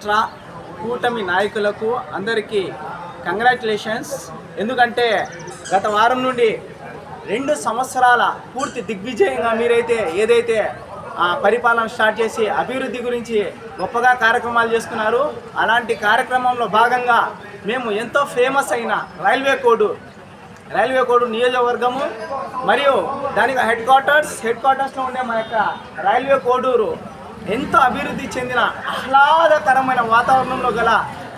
రాష్ట్ర కూటమి నాయకులకు అందరికీ కంగ్రాచులేషన్స్. ఎందుకంటే గత వారం నుండి 2 సంవత్సరాల పూర్తి దిగ్విజయంగా మీరైతే ఏదైతే పరిపాలన స్టార్ట్ చేసి అభివృద్ధి గురించి గొప్పగా కార్యక్రమాలు చేసుకున్నారు. అలాంటి కార్యక్రమంలో భాగంగా మేము ఎంతో ఫేమస్ అయిన రైల్వే కోడ్ నియోజకవర్గము మరియు దానికి హెడ్ క్వార్టర్స్లో ఉండే మా యొక్క రైల్వే కోడూరు ఎంతో అభివృద్ధి చెందిన ఆహ్లాదకరమైన వాతావరణంలో గల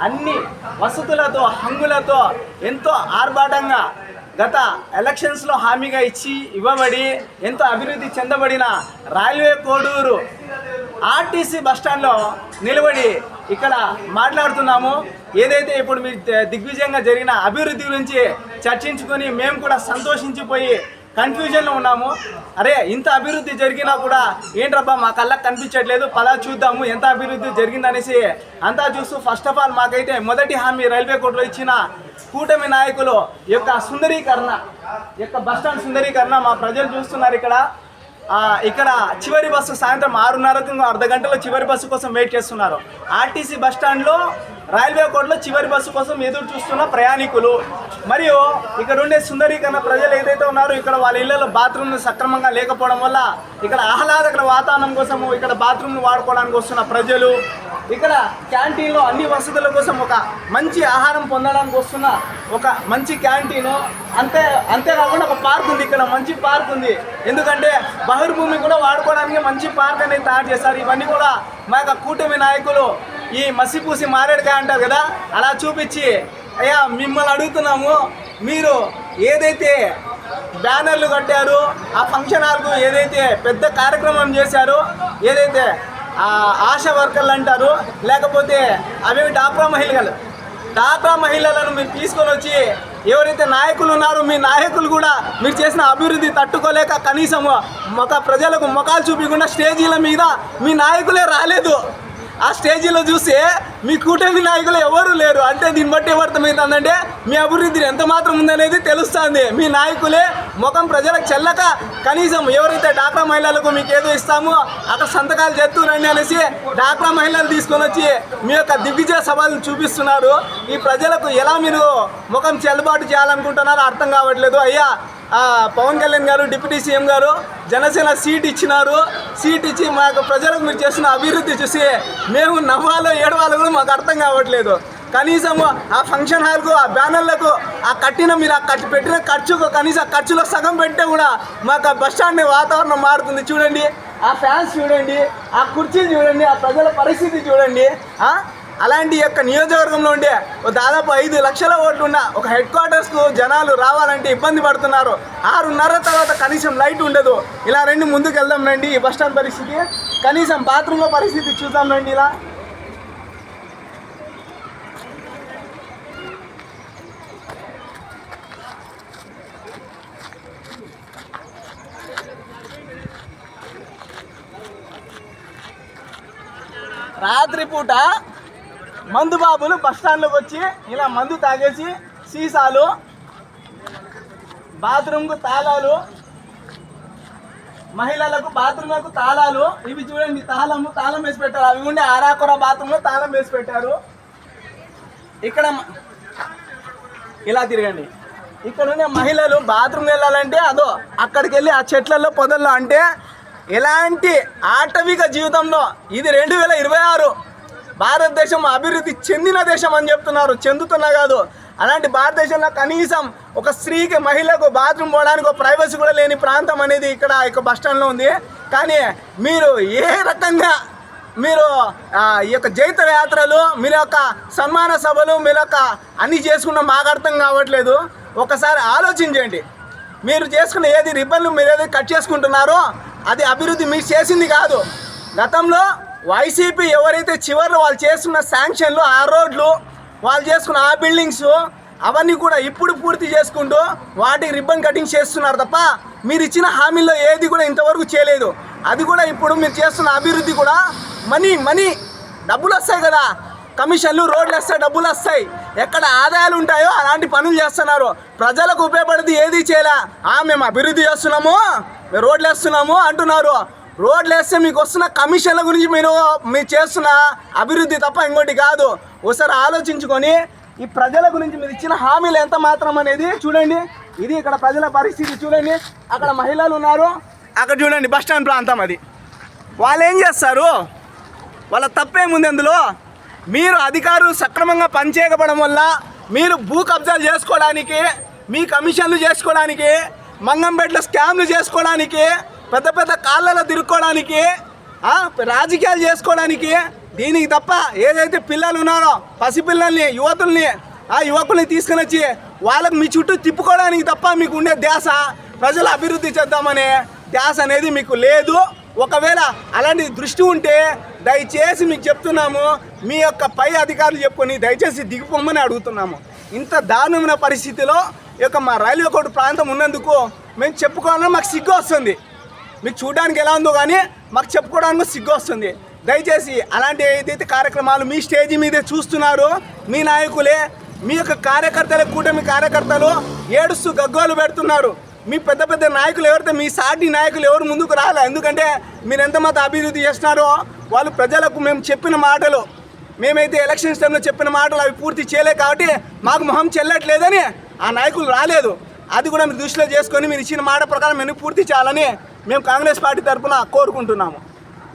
అన్ని వసతులతో హంగులతో ఎంతో ఆర్భాటంగా గత ఎలక్షన్స్లో హామీగా ఇవ్వబడి ఎంతో అభివృద్ధి చెందబడిన రైల్వే కోడూరు ఆర్టీసీ బస్టాండ్లో నిలబడి ఇక్కడ మాట్లాడుతున్నాము. ఏదైతే ఇప్పుడు మీరు దిగ్విజయంగా జరిగిన అభివృద్ధి గురించి చర్చించుకొని మేము కూడా సంతోషించిపోయి కన్ఫ్యూజన్లో ఉన్నాము. అరే ఇంత అభివృద్ధి జరిగినా కూడా ఏంట్రబ్బా మా కళ్ళకు కనిపించట్లేదు, పలా చూద్దాము ఎంత అభివృద్ధి జరిగిందనేసి అంతా చూస్తూ ఫస్ట్ ఆఫ్ ఆల్ మాకైతే మొదటి హామీ రైల్వే కోడ్లో ఇచ్చిన కూటమి నాయకులు యొక్క బస్టాండ్ సుందరీకరణ మా ప్రజలు చూస్తున్నారు. ఇక్కడ చివరి బస్సు సాయంత్రం 6:30కు అర్ధ గంటలో చివరి బస్సు కోసం వెయిట్ చేస్తున్నారు. ఆర్టీసీ బస్టాండ్లో రైల్వే కోడ్లో చివరి బస్సు కోసం ఎదురు చూస్తున్న ప్రయాణికులు మరియు ఇక్కడ ఉండే సుందరీకరణ ప్రజలు ఏదైతే ఉన్నారో ఇక్కడ వాళ్ళ ఇళ్లలో బాత్రూమ్లు సక్రమంగా లేకపోవడం వల్ల ఇక్కడ ఆహ్లాదకర వాతావరణం కోసము ఇక్కడ బాత్రూమ్లు వాడుకోవడానికి వస్తున్న ప్రజలు, ఇక్కడ క్యాంటీన్లో అన్ని వసతుల కోసం ఒక మంచి ఆహారం పొందడానికి వస్తున్న ఒక మంచి క్యాంటీను, అంతేకాకుండా ఒక పార్క్ ఉంది. ఇక్కడ మంచి పార్క్ ఉంది. ఎందుకంటే బహిర్భూమి కూడా వాడుకోవడానికి మంచి పార్క్ అనేది తయారు చేస్తారు. ఇవన్నీ కూడా మా యొక్క కూటమి నాయకులు ఈ మసిపూసి మారేడుకాయ అంటారు కదా, అలా చూపించి అయ్యా మిమ్మల్ని అడుగుతున్నాము, మీరు ఏదైతే బ్యానర్లు కట్టారు ఆ ఫంక్షన్ హాల్కు ఏదైతే పెద్ద కార్యక్రమం చేశారో, ఏదైతే ఆశా వర్కర్లు అంటారు లేకపోతే అవి డాక్రా మహిళలను మీరు తీసుకొని వచ్చి ఎవరైతే నాయకులు ఉన్నారో మీ నాయకులు కూడా మీరు చేసిన అభివృద్ధి తట్టుకోలేక కనీసం ప్రజలకు ముఖాలు చూపించకుండా స్టేజీల మీద మీ నాయకులే రాలేదు. ఆ స్టేజీలో చూస్తే మీ కూటమి నాయకులు ఎవరు లేరు. అంటే దీన్ని బట్టి ఏమర్థమవుతుందంటే మీ అభివృద్ధి ఎంత మాత్రం ఉందనేది తెలుస్తుంది. మీ నాయకులే ముఖం ప్రజలకు చెల్లక కనీసం ఎవరైతే డాక్రా మహిళలకు మీకు ఏదో ఇస్తామో అక్కడ సంతకాలు చేస్తురండి అనేసి డాక్రా మహిళలు తీసుకొని వచ్చి మీ యొక్క దిగ్విజయ సభలను చూపిస్తున్నారు. ఈ ప్రజలకు ఎలా మీరు ముఖం చెల్లుబాటు చేయాలనుకుంటున్నారో అర్థం కావట్లేదు. అయ్యా పవన్ కళ్యాణ్ గారు డిప్యూటీ సీఎం గారు జనసేన సీట్ ఇచ్చి మా యొక్క ప్రజలకు మీరు చేస్తున్న అభివృద్ధి చూసి మేము నవ్వాలో ఏడవాలో కూడా మాకు అర్థం కావట్లేదు. కనీసం ఆ ఫంక్షన్ హాల్కు ఆ బ్యానర్లకు మీరు పెట్టిన కనీసం ఖర్చులో సగం పెట్టే కూడా మాకు ఆ బస్ స్టాండ్ వాతావరణం మారుతుంది. చూడండి ఆ ఫ్యాన్స్ చూడండి, ఆ కుర్చీలు చూడండి, ఆ ప్రజల పరిస్థితి చూడండి. అలాంటి యొక్క నియోజకవర్గంలో ఉండే దాదాపు 5 లక్షల ఓట్లు ఉన్న ఒక హెడ్ క్వార్టర్స్కు జనాలు రావాలంటే ఇబ్బంది పడుతున్నారు. 6:30 తర్వాత కనీసం లైట్ ఉండదు. ఇలా రండి ముందుకు వెళ్దాం రండి. ఈ బస్టాండ్ పరిస్థితి కనీసం బాత్రూంలో పరిస్థితి చూద్దాం రండి. ఇలా రాత్రిపూట మందు బాబులు బస్టాండ్లోకి వచ్చి ఇలా మందు తాగేసి సీసాలు, బాత్రూమ్కు తాళాలు, మహిళలకు బాత్రూమ్లకు తాళాలు, ఇవి చూడండి తాళం వేసి పెట్టారు. అవి ఉండే ఆరాకొర బాత్రూంలో తాళం వేసి పెట్టారు. ఇక్కడ ఇలా తిరగండి. ఇక్కడ ఉండే మహిళలు బాత్రూమ్ వెళ్ళాలంటే అక్కడికి వెళ్ళి ఆ చెట్లలో పొదల్లో, అంటే ఎలాంటి ఆటవిక జీవితంలో ఇది 2026 భారతదేశం అభివృద్ధి చెందిన దేశం అని చెప్తున్నారు. చెందుతున్నా కాదు. అలాంటి భారతదేశంలో కనీసం ఒక స్త్రీకి మహిళకు బాత్రూమ్ పోవడానికి ఒక ప్రైవసీ కూడా లేని ప్రాంతం అనేది ఇక్కడ బస్టాండ్లో ఉంది. కానీ మీరు ఏ రకంగా మీరు ఈ యొక్క జైత్ర యాత్రలు, మీరు యొక్క సన్మాన సభలు, మీరు యొక్క అన్నీ చేసుకున్న మాకు అర్థం కావట్లేదు. ఒకసారి ఆలోచించండి. మీరు చేసుకున్న ఏది రిబ్బన్లు మీరు ఏది కట్ చేసుకుంటున్నారో అది అభివృద్ధి మీరు చేసింది కాదు. గతంలో వైసీపీ ఎవరైతే చివరిలో వాళ్ళు చేస్తున్న శాంక్షన్లు, ఆ రోడ్లు, వాళ్ళు చేసుకున్న ఆ బిల్డింగ్స్ అవన్నీ కూడా ఇప్పుడు పూర్తి చేసుకుంటూ వాటికి రిబ్బన్ కటింగ్ చేస్తున్నారు తప్ప మీరు ఇచ్చిన హామీల్లో ఏది కూడా ఇంతవరకు చేయలేదు. అది కూడా ఇప్పుడు మీరు చేస్తున్న అభివృద్ధి కూడా మనీ డబ్బులు వస్తాయి కదా, కమిషన్లు, రోడ్లు వస్తాయి, డబ్బులు వస్తాయి. ఎక్కడ ఆదాయాలు ఉంటాయో అలాంటి పనులు చేస్తున్నారు. ప్రజలకు ఉపయోగపడేది ఏది చేయలే. మేము అభివృద్ధి చేస్తున్నాము, మేము రోడ్లు వేస్తున్నాము అంటున్నారు. రోడ్లు వేస్తే మీకు వస్తున్న కమిషన్ల గురించి మీరు చేస్తున్న అభివృద్ధి తప్ప ఇంకోటి కాదు. ఒకసారి ఆలోచించుకొని ఈ ప్రజల గురించి మీరు ఇచ్చిన హామీలు ఎంత మాత్రం అనేది చూడండి. ఇది ఇక్కడ ప్రజల పరిస్థితి చూడండి. అక్కడ మహిళలు ఉన్నారు, అక్కడ చూడండి బస్ స్టాండ్ ప్రాంతం అది. వాళ్ళు ఏం చేస్తారు? వాళ్ళ తప్పేముంది అందులో? మీరు అధికారులు సక్రమంగా పనిచేయకపోవడం వల్ల మీరు భూ కబ్జాలు చేసుకోవడానికి, మీ కమిషన్లు చేసుకోవడానికి, మంగంపేటలో స్కామ్లు చేసుకోవడానికి, పెద్ద పెద్ద కాళ్ళలో తిరుక్కోవడానికి, రాజకీయాలు చేసుకోవడానికి, దీనికి తప్ప ఏదైతే పిల్లలు ఉన్నారో పసిపిల్లల్ని, యువతుల్ని, యువకుల్ని తీసుకుని వచ్చి వాళ్ళకు మీ చుట్టూ తిప్పుకోవడానికి తప్ప మీకు ఉండే ధ్యాస ప్రజల అభివృద్ధి చేద్దామనే ధ్యాస అనేది మీకు లేదు. ఒకవేళ అలాంటి దృష్టి ఉంటే దయచేసి మీకు చెప్తున్నాము, మీ యొక్క పై అధికారులు చెప్పుకొని దయచేసి దిగిపోమని అడుగుతున్నాము. ఇంత దారుణమైన పరిస్థితిలో ఈ యొక్క మా రైల్వే కోర్టు ప్రాంతం ఉన్నందుకు మేము చెప్పుకోవాలన్నా మాకు సిగ్గు వస్తుంది. మీకు చూడడానికి ఎలా ఉందో కానీ మాకు చెప్పుకోవడానికి సిగ్గు వస్తుంది. దయచేసి అలాంటి ఏదైతే కార్యక్రమాలు మీ స్టేజీ మీదే చూస్తున్నారు మీ నాయకులే, మీ యొక్క కార్యకర్తలే, కూటమి కార్యకర్తలు ఏడుస్తూ గగ్గోలు పెడుతున్నారు. మీ పెద్ద పెద్ద నాయకులు ఎవరైతే మీ సాటి నాయకులు ఎవరు ముందుకు రాలే. ఎందుకంటే మీరు ఎంతమంది అభివృద్ధి చేస్తున్నారో వాళ్ళు ప్రజలకు మేము చెప్పిన మాటలు, మేమైతే ఎలక్షన్స్ టైంలో చెప్పిన మాటలు అవి పూర్తి చేయలే కాబట్టి మాకు మొహం చెల్లట్లేదని ఆ నాయకులు రాలేదు. అది కూడా మీరు దృష్టిలో చేసుకొని మీరు ఇచ్చిన మాట ప్రకారం మేము పూర్తి చేయాలని మేము కాంగ్రెస్ పార్టీ తరఫున కోరుకుంటున్నాము.